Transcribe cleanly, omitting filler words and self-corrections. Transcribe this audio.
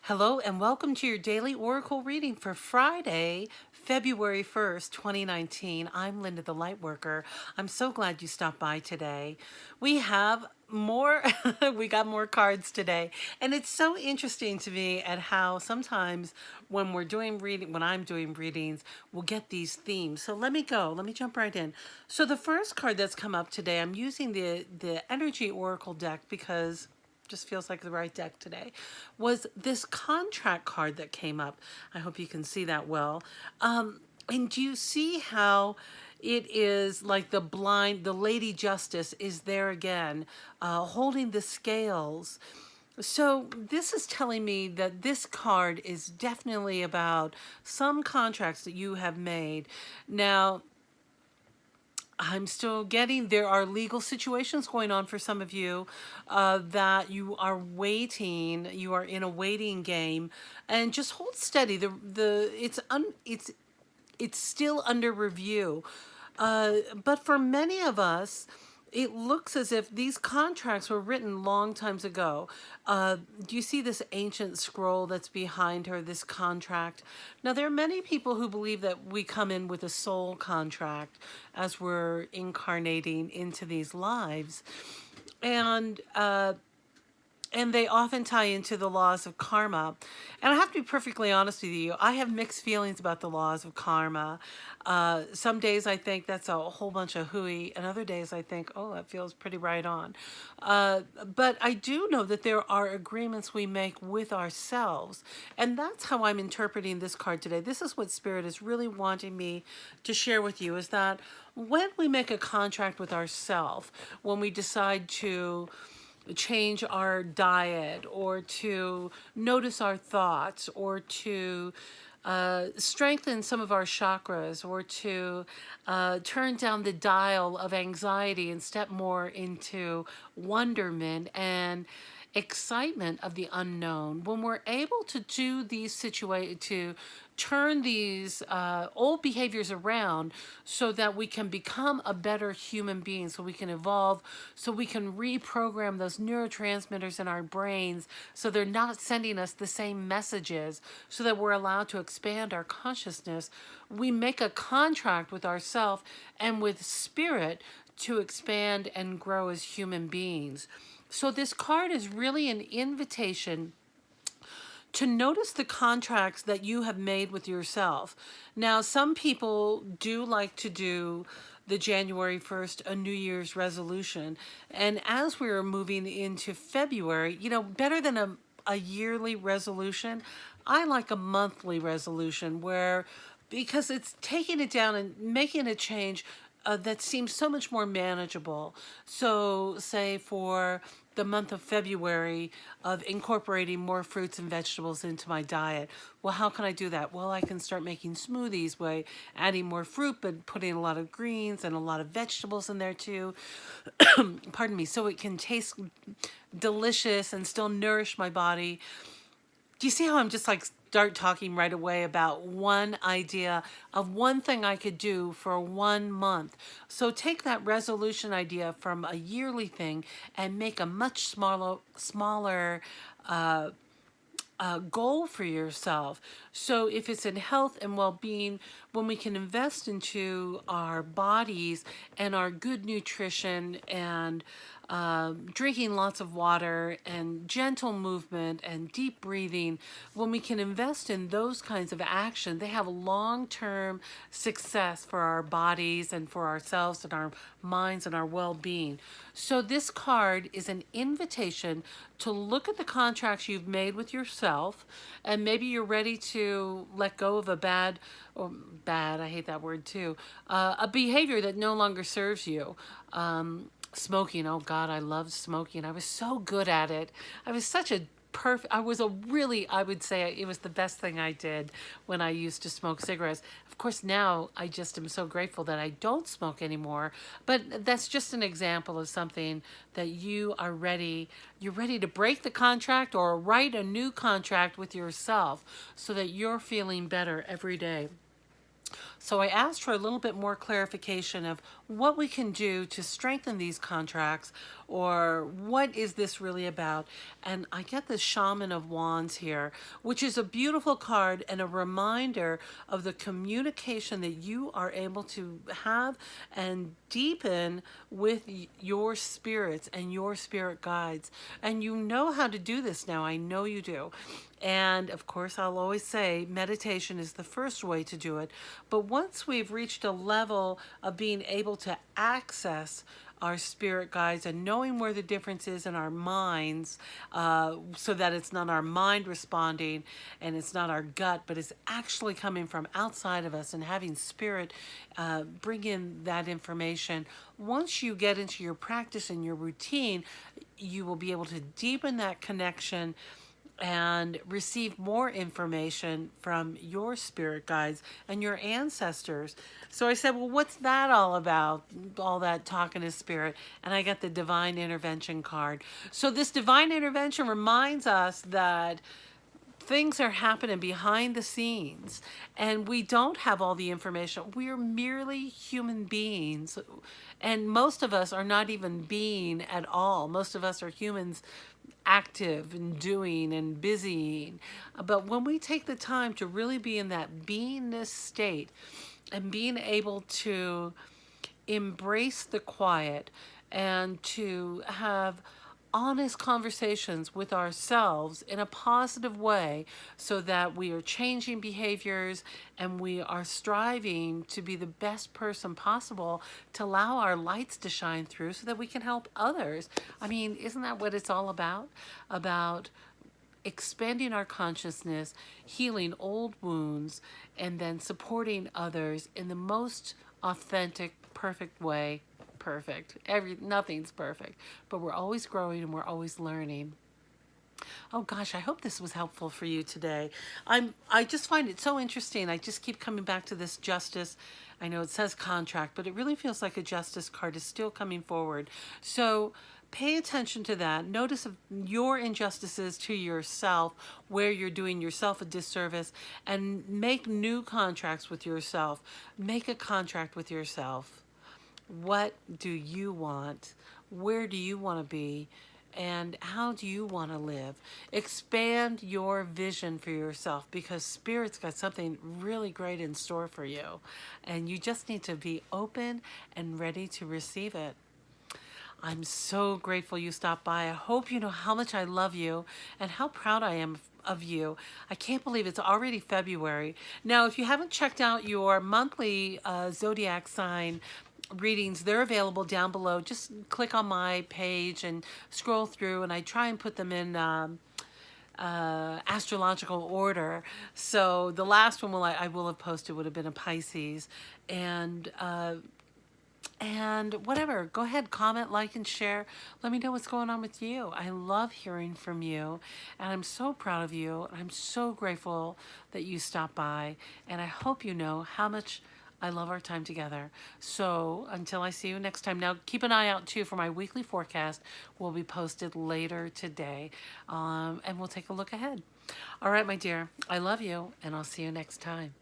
Hello and welcome to your daily Oracle reading for Friday, February 1st, 2019. I'm Linda the Lightworker. I'm so glad you stopped by today. We have more, we got more cards today. And it's so interesting to me at how sometimes when I'm doing readings, we'll get these themes. So let me jump right in. So the first card that's come up today, I'm using the Energy Oracle deck because just feels like the right deck today, was this contract card that came up. I hope you can see that well. And do you see how it is like the Lady Justice is there again, holding the scales. So this is telling me that this card is definitely about some contracts that you have made. Now, I'm still getting, there are legal situations going on for some of you that you are waiting, you are in a waiting game, and just hold steady. It's still under review. But for many of us, it looks as if these contracts were written long times ago. Do you see this ancient scroll that's behind her, this contract? Now, there are many people who believe that we come in with a soul contract as we're incarnating into these lives. And they often tie into the laws of karma. And I have to be perfectly honest with you, I have mixed feelings about the laws of karma. Some days I think that's a whole bunch of hooey, and other days I think, oh, that feels pretty right on. But I do know that there are agreements we make with ourselves, and that's how I'm interpreting this card today. This is what Spirit is really wanting me to share with you, is that when we make a contract with ourselves, when we decide to change our diet or to notice our thoughts or to strengthen some of our chakras or to turn down the dial of anxiety and step more into wonderment and excitement of the unknown. When we're able to do these to turn these old behaviors around so that we can become a better human being, so we can evolve, so we can reprogram those neurotransmitters in our brains so they're not sending us the same messages, so that we're allowed to expand our consciousness, we make a contract with ourselves and with Spirit to expand and grow as human beings. So this card is really an invitation to notice the contracts that you have made with yourself. Now, some people do like to do the January 1st, a New Year's resolution. And as we're moving into February, better than a yearly resolution, I like a monthly resolution because it's taking it down and making a change that seems so much more manageable. So say for the month of February of incorporating more fruits and vegetables into my diet. Well, how can I do that? Well, I can start making smoothies by adding more fruit, but putting a lot of greens and a lot of vegetables in there too. Pardon me. So it can taste delicious and still nourish my body. Do you see how I'm just like start talking right away about one idea of one thing I could do for 1 month? So take that resolution idea from a yearly thing and make a much smaller goal for yourself. So if it's in health and well-being, when we can invest into our bodies and our good nutrition and drinking lots of water and gentle movement and deep breathing, when we can invest in those kinds of action, they have long-term success for our bodies and for ourselves and our minds and our well-being. So this card is an invitation to look at the contracts you've made with yourself, and maybe you're ready to let go of I hate that word too, a behavior that no longer serves you. Smoking, oh God, I loved smoking. I was so good at it. I was such a I would say it was the best thing I did when I used to smoke cigarettes. Of course, now I just am so grateful that I don't smoke anymore. But that's just an example of something that you're ready to break the contract or write a new contract with yourself so that you're feeling better every day. So I asked for a little bit more clarification of what we can do to strengthen these contracts, or what is this really about. And I get the Shaman of Wands here, which is a beautiful card and a reminder of the communication that you are able to have and deepen with your spirits and your spirit guides. And you know how to do this now. I know you do. And of course, I'll always say meditation is the first way to do it. But once we've reached a level of being able to access our spirit guides and knowing where the difference is in our minds, so that it's not our mind responding and it's not our gut, but it's actually coming from outside of us, and having spirit bring in that information. Once you get into your practice and your routine, you will be able to deepen that connection and receive more information from your spirit guides and your ancestors. So I said, well, what's that all about? All that talking to spirit. And I got the divine intervention card. So this divine intervention reminds us that things are happening behind the scenes and we don't have all the information. We're merely human beings, and most of us are not even being at all. Most of us are humans, active and doing and busying. But when we take the time to really be in that beingness state and being able to embrace the quiet and to have honest conversations with ourselves in a positive way, so that we are changing behaviors and we are striving to be the best person possible, to allow our lights to shine through so that we can help others. I mean, isn't that what it's all about? About expanding our consciousness, healing old wounds, and then supporting others in the most authentic, perfect way. Perfect. Nothing's perfect, but we're always growing and we're always learning. Oh gosh, I hope this was helpful for you today. I just find it so interesting. I just keep coming back to this justice. I know it says contract, but it really feels like a justice card is still coming forward. So pay attention to that. Notice your injustices to yourself, where you're doing yourself a disservice, and make new contracts with yourself. Make a contract with yourself. What do you want? Where do you want to be? And how do you want to live? Expand your vision for yourself, because Spirit's got something really great in store for you. And you just need to be open and ready to receive it. I'm so grateful you stopped by. I hope you know how much I love you and how proud I am of you. I can't believe it's already February. Now, if you haven't checked out your monthly zodiac sign readings, they're available down below. Just click on my page and scroll through, and I try and put them in astrological order. So the last one I will have posted would have been a Pisces. And whatever, go ahead, comment, like, and share. Let me know what's going on with you. I love hearing from you, and I'm so proud of you. I'm so grateful that you stopped by, and I hope you know how much I love our time together. So until I see you next time. Now, keep an eye out, too, for my weekly forecast. Will be posted later today, and we'll take a look ahead. All right, my dear, I love you, and I'll see you next time.